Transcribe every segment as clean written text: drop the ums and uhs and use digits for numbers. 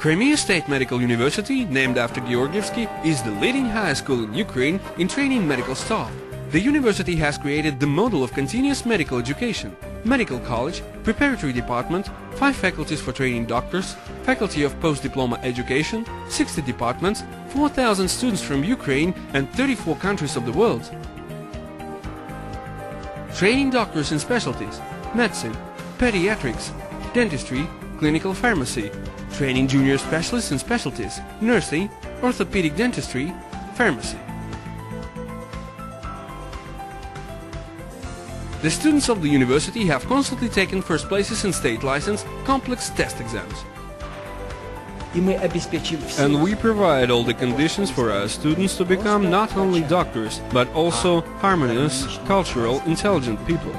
Crimea State Medical University, named after Georgievsky, is the leading high school in Ukraine in training medical staff. The university has created the model of continuous medical education, medical college, preparatory department, 5 faculties for training doctors, faculty of post-diploma education, 60 departments, 4,000 students from Ukraine and 34 countries of the world. Training doctors in specialties, medicine, pediatrics, dentistry, clinical pharmacy, training junior specialists in specialties, nursing, orthopedic dentistry, pharmacy. The students of the university have constantly taken first places in state license complex test exams. And we provide all the conditions for our students to become not only doctors, but also harmonious, cultural, intelligent people.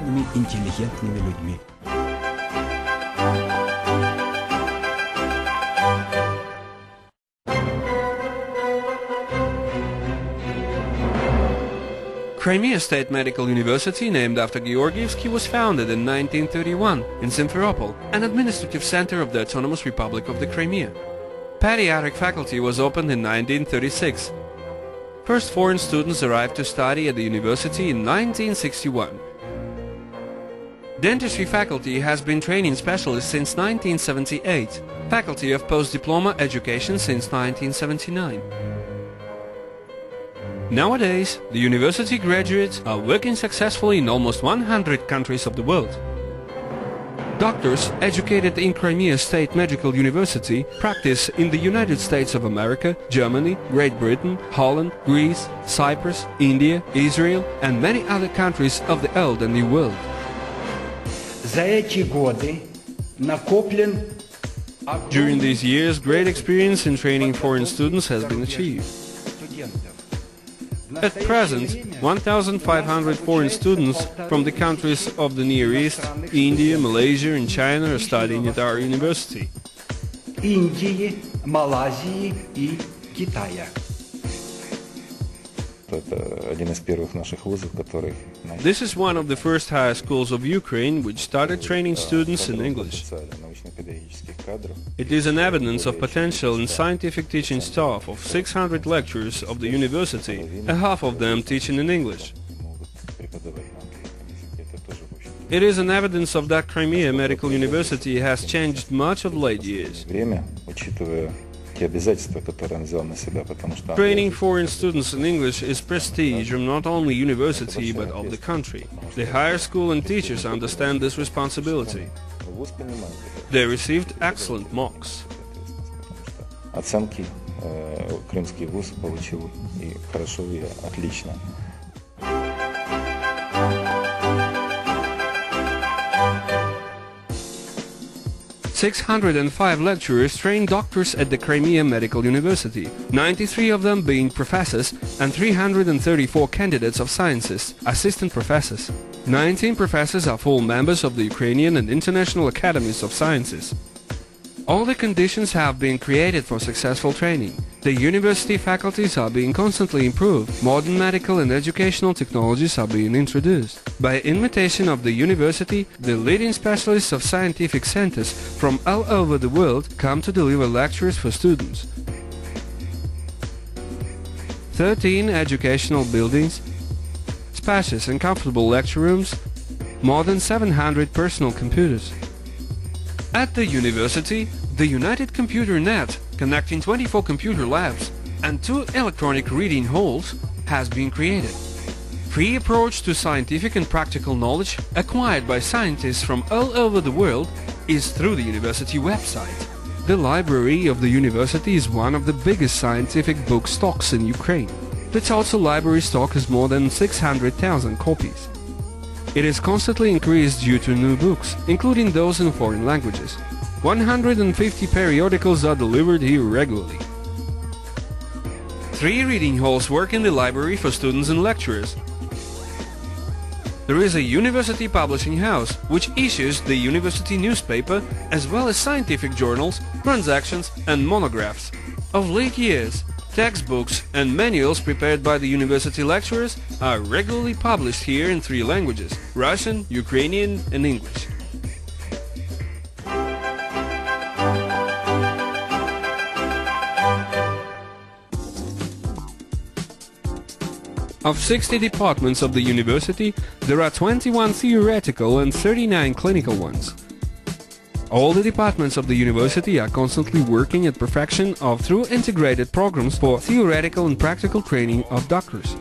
Crimea State Medical University, named after Georgievsky, was founded in 1931 in Simferopol, an administrative center of the Autonomous Republic of the Crimea. Pediatric faculty was opened in 1936. First foreign students arrived to study at the university in 1961. Dentistry faculty has been training specialists since 1978. Faculty of post-diploma education since 1979. Nowadays, the university graduates are working successfully in almost 100 countries of the world. Doctors educated in Crimea State Medical University practice in the United States of America, Germany, Great Britain, Holland, Greece, Cyprus, India, Israel and many other countries of the Old and New World. During these years, great experience in training foreign students has been achieved. At present, 1,500 foreign students from the countries of the Near East, India, Malaysia and China are studying at our university. This is one of the first high schools of Ukraine which started training students in English. It is an evidence of potential in scientific teaching staff of 600 lecturers of the university, and half of them teaching in English. It is an evidence of that Crimea Medical University has changed much of late years. Training foreign students in English is prestige of not only university but of the country. The higher school and teachers understand this responsibility. They received excellent marks. Оценки крымский вуз получил и хорошо, и отлично. 605 lecturers train doctors at the Crimea Medical University, 93 of them being professors and 334 candidates of sciences, assistant professors. 19 professors are full members of the Ukrainian and International Academies of Sciences. All the conditions have been created for successful training. The university faculties are being constantly improved. Modern medical and educational technologies are being introduced. By invitation of the university, the leading specialists of scientific centers from all over the world come to deliver lectures for students. 13 educational buildings, spacious and comfortable lecture rooms, more than 700 personal computers. At the university, the United Computer Net, connecting 24 computer labs and 2 electronic reading halls, has been created. Free approach to scientific and practical knowledge acquired by scientists from all over the world is through the university website. The library of the university is one of the biggest scientific book stocks in Ukraine. The total library stock is more than 600,000 copies. It is constantly increased due to new books, including those in foreign languages. 150 periodicals are delivered here regularly. 3 reading halls work in the library for students and lecturers. There is a university publishing house, which issues the university newspaper, as well as scientific journals, transactions and monographs. Of late years, textbooks and manuals prepared by the university lecturers are regularly published here in 3 languages: Russian, Ukrainian and English. Of 60 departments of the university, there are 21 theoretical and 39 clinical ones. All the departments of the university are constantly working at perfection through integrated programs for theoretical and practical training of doctors.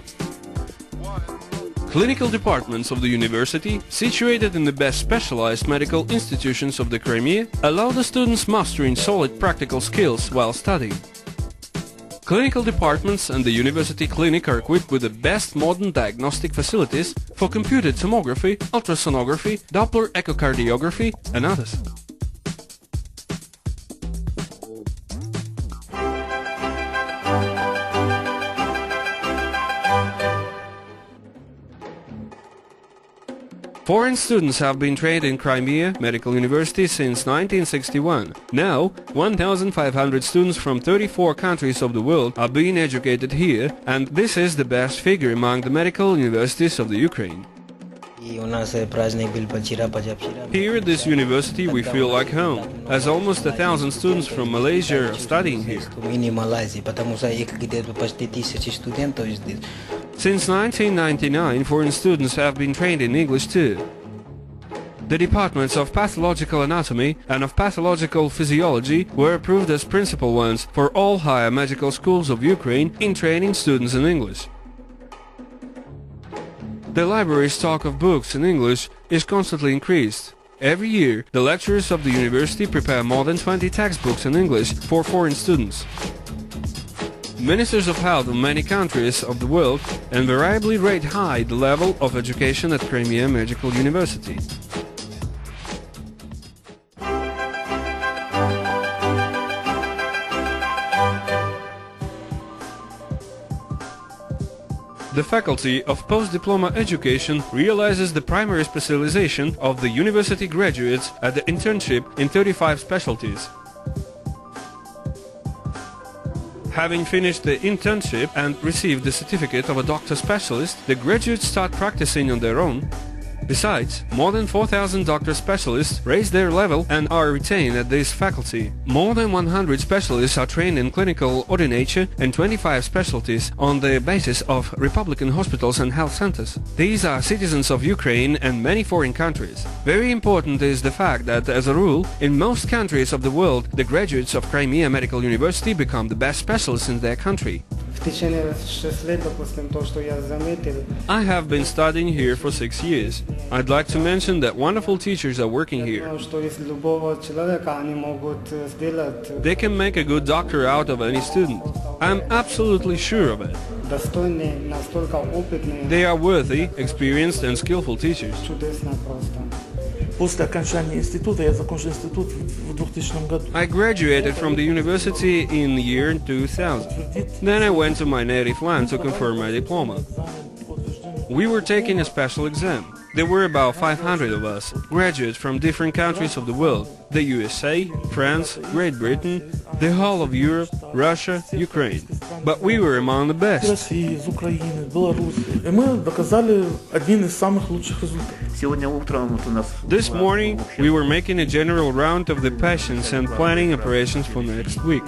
Clinical departments of the university, situated in the best specialized medical institutions of the Crimea, allow the students mastering solid practical skills while studying. Clinical departments and the university clinic are equipped with the best modern diagnostic facilities for computed tomography, ultrasonography, Doppler echocardiography and others. Foreign students have been trained in Crimea Medical University since 1961. Now, 1,500 students from 34 countries of the world are being educated here, and this is the best figure among the medical universities of the Ukraine. Here at this university we feel like home, as almost 1,000 students from Malaysia are studying here. Since 1999, foreign students have been trained in English too. The departments of pathological anatomy and of pathological physiology were approved as principal ones for all higher medical schools of Ukraine in training students in English. The library's stock of books in English is constantly increased. Every year, the lecturers of the university prepare more than 20 textbooks in English for foreign students. Ministers of health of many countries of the world invariably rate high the level of education at Crimea Medical University. The Faculty of Post-Diploma Education realizes the primary specialization of the university graduates at the internship in 35 specialties. Having finished the internship and received the certificate of a doctor specialist, the graduates start practicing on their own. Besides, more than 4,000 doctor specialists raise their level and are retained at this faculty. More than 100 specialists are trained in clinical ordinature and 25 specialties on the basis of Republican hospitals and health centers. These are citizens of Ukraine and many foreign countries. Very important is the fact that, as a rule, in most countries of the world, the graduates of Crimea Medical University become the best specialists in their country. I have been studying here for 6 years. I'd like to mention that wonderful teachers are working here. They can make a good doctor out of any student. I'm absolutely sure of it. They are worthy, experienced and skillful teachers. I graduated from the university in the year 2000. Then I went to my native land to confirm my diploma. We were taking a special exam. There were about 500 of us, graduates from different countries of the world: the USA, France, Great Britain, the whole of Europe, Russia, Ukraine. But we were among the best. This morning, we were making a general round of the patients and planning operations for next week.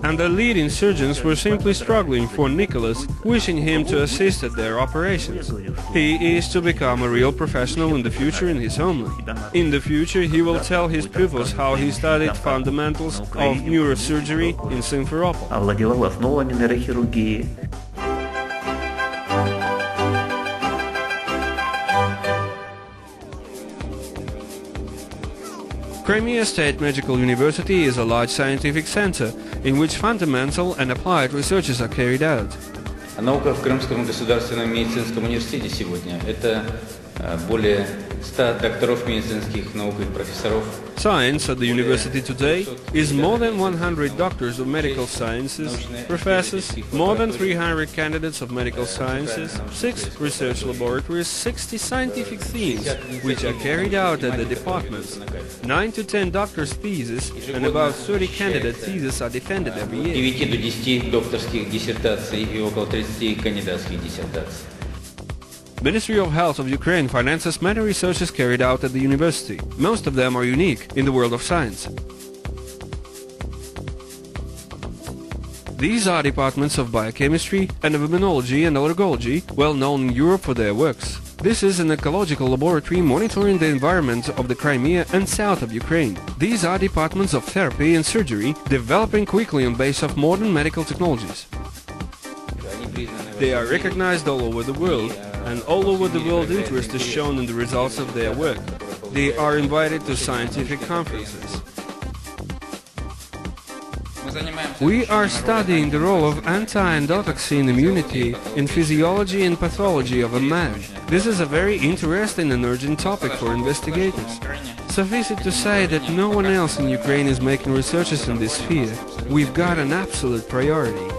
And the leading surgeons were simply struggling for Nicholas, wishing him to assist at their operations. He is to become a real professional in the future in his homeland. In the future, he will tell his pupils how he studied fundamentals of neurosurgery in Simferopol. Crimea State Medical University is a large scientific center in which fundamental and applied researches are carried out. Наука в Крымском государственном медицинском университете сегодня – это более 100 докторов медицинских наук и профессоров. Science at the university today is more than 100 doctors of medical sciences, professors, more than 300 candidates of medical sciences, 6 research laboratories, 60 scientific themes, which are carried out at the departments. 9 to 10 doctors' theses and about 30 candidate theses are defended every year. 9 до 10 докторских диссертаций и около 30 кандидатских диссертаций. Ministry of Health of Ukraine finances many researches carried out at the university. Most of them are unique in the world of science. These are departments of biochemistry and of immunology and allergology, well known in Europe for their works. This is an ecological laboratory monitoring the environment of the Crimea and south of Ukraine. These are departments of therapy and surgery, developing quickly on base of modern medical technologies. They are recognized all over the world, and all over the world interest is shown in the results of their work. They are invited to scientific conferences. We are studying the role of anti-endotoxin immunity in physiology and pathology of a man. This is a very interesting and urgent topic for investigators. Suffice it to say that no one else in Ukraine is making researches in this sphere. We've got an absolute priority.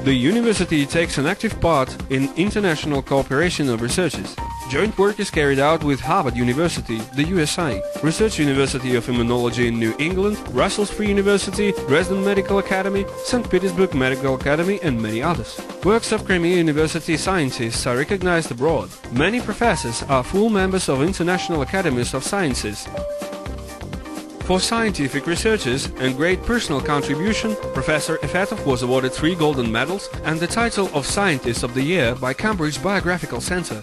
The university takes an active part in international cooperation of researches. Joint work is carried out with Harvard University, the USA, Research University of Immunology in New England, Brussels Free University, Dresden Medical Academy, St. Petersburg Medical Academy and many others. Works of Crimea University scientists are recognized abroad. Many professors are full members of international academies of sciences. For scientific researches and great personal contribution, Professor Efetov was awarded 3 golden medals and the title of Scientist of the Year by Cambridge Biographical Center.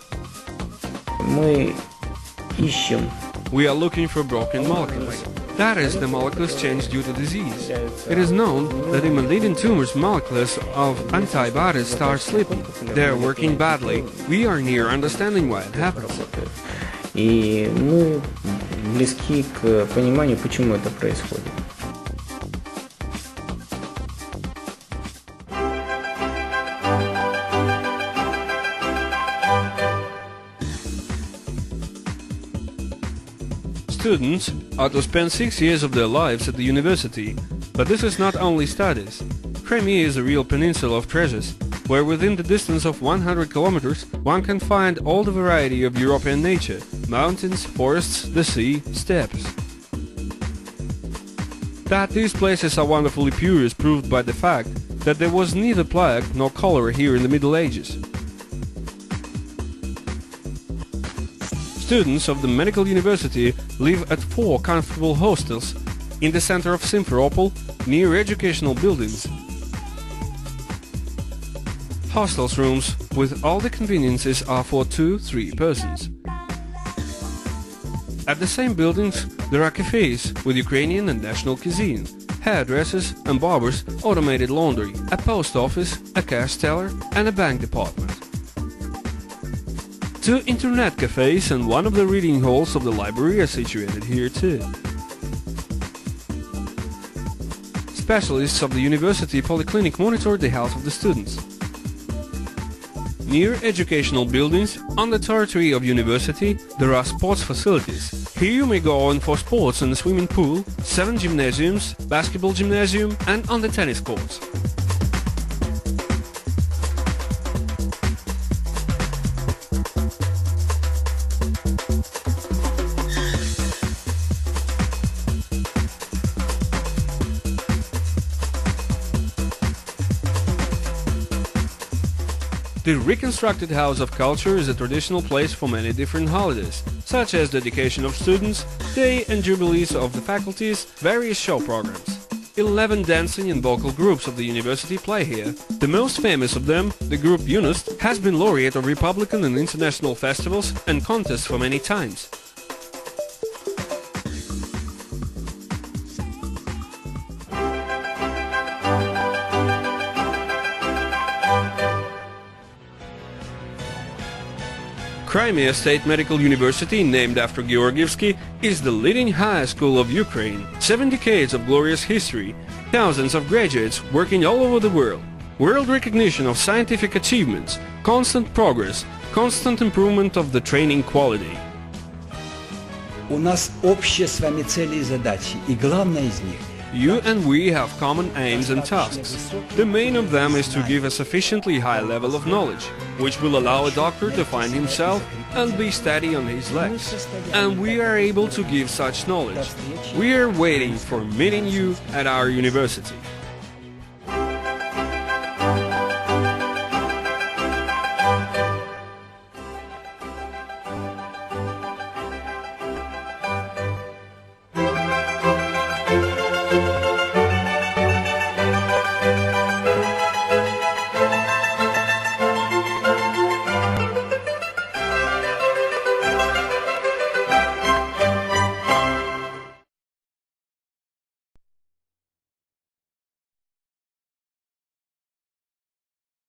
We are looking for broken molecules. That is, the molecules change due to disease. It is known that in malignant tumors molecules of antibodies start slipping. They are working badly. We are near understanding why it happens. И мы близки к пониманию, почему это происходит. Students are to spend 6 years of their lives at the university, but this is not only studies. Crimea is a real peninsula of treasures, where within the distance of 100 kilometers one can find all the variety of European nature: mountains, forests, the sea, steppes. That these places are wonderfully pure is proved by the fact that there was neither plague nor cholera here in the Middle Ages. Students of the medical university live at 4 comfortable hostels in the center of Simferopol, near educational buildings. Hostels rooms with all the conveniences are for 2-3 persons. At the same buildings there are cafes with Ukrainian and national cuisine, hairdressers and barbers, automated laundry, a post office, a cash teller and a bank department. 2 internet cafes and one of the reading halls of the library are situated here too. Specialists of the university polyclinic monitor the health of the students. Near educational buildings, on the territory of university, there are sports facilities. Here you may go on for sports in the swimming pool, 7 gymnasiums, basketball gymnasium and on the tennis courts. The reconstructed House of Culture is a traditional place for many different holidays, such as dedication of students, day and jubilees of the faculties, various show programs. 11 dancing and vocal groups of the university play here. The most famous of them, the group UNESCO, has been laureate of Republican and international festivals and contests for many times. Crimea State Medical University, named after Georgievsky, is the leading high school of Ukraine. 7 decades of glorious history, thousands of graduates working all over the world, world recognition of scientific achievements, constant progress, constant improvement of the training quality. У нас общие с вами цели и задачи, и главное из них You and we have common aims and tasks. The main of them is to give a sufficiently high level of knowledge, which will allow a doctor to find himself and be steady on his legs. And we are able to give such knowledge. We are waiting for meeting you at our university.